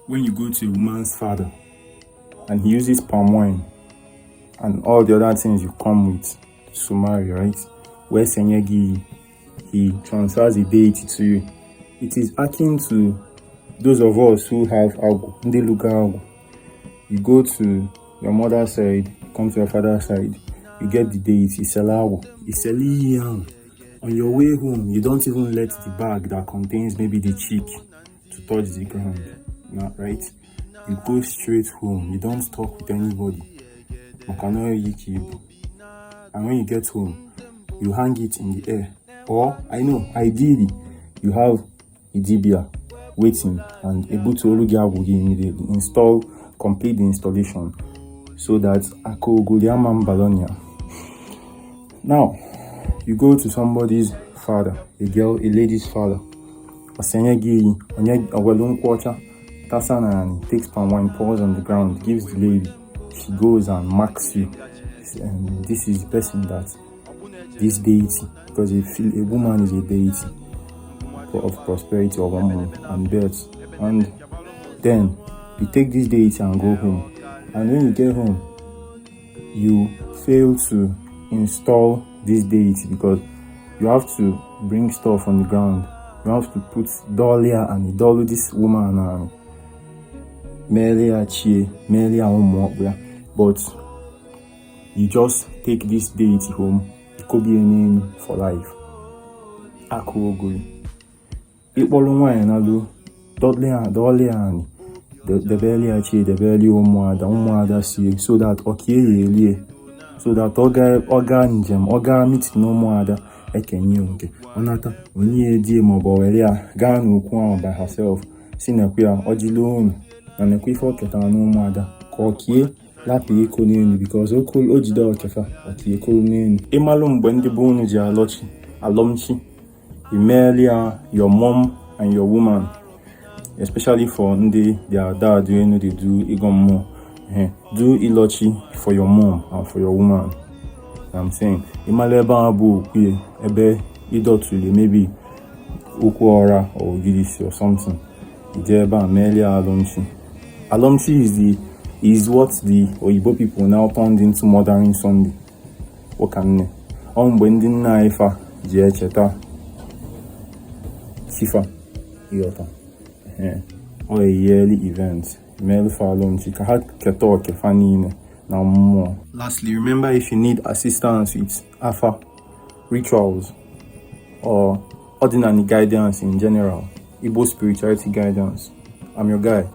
when you go to a woman's father and he uses palm wine and all the other things you come with to marry, right? Where Senyegi, he transfers a deity to you. It is akin to those of us who have Agwu, Ndeluga Agwu. You go to your mother's side, come to your father's side, you get the deity, Iselawo, Iseliyan. On your way home, you don't even let the bag that contains maybe the cheek to touch the ground, right? You go straight home, you don't talk with anybody. Maka Igbo. And when you get home, you hang it in the air. Or, ideally, you have a dibia waiting and able to immediately complete the installation so that Balonia. Now, you go to somebody's father, a lady's father. Takes palm wine, pours on the ground, gives the lady. She goes and marks you. And this is the person that this deity, because a woman is a deity of prosperity, of and birth. And then you take this deity and go home. And when you get home, you fail to install this deity because you have to bring stuff on the ground. You have to put Dolia and Idolu, this woman and but you just take this deity home. It could be a name for life. Akuoguri. The belly achi, the belly Umuada see, so that so that Oga meet no Umuada Ekenyoke. Onata, when ye dear Moboelia, Ganu Kwan by herself, Sinaquia, Ojilon, and a quick pocket on Umuada, Kokie, Lapi Ekonini, because Oko Ojido Kefa, Okie Konin, Emalum Wendy Bonuja Lochi, Alomchi, Imelia, your mom and your woman. Especially for their dad, they do even more. Do ilochi for your mom and for your woman. I'm saying, Imaleba Abu, Ebe, Idotuli, maybe Ukuora or Gidisi or something. Ideba, Melia Alomchi. Alomchi is what the Oyibo people now turned into modern Sunday. What can they? Wending Naifa, Jecheta, Sifa, Iota. Or a yearly event. Lastly, remember if you need assistance with Afa, rituals, or ordinary guidance in general, Igbo spirituality guidance, I'm your guy.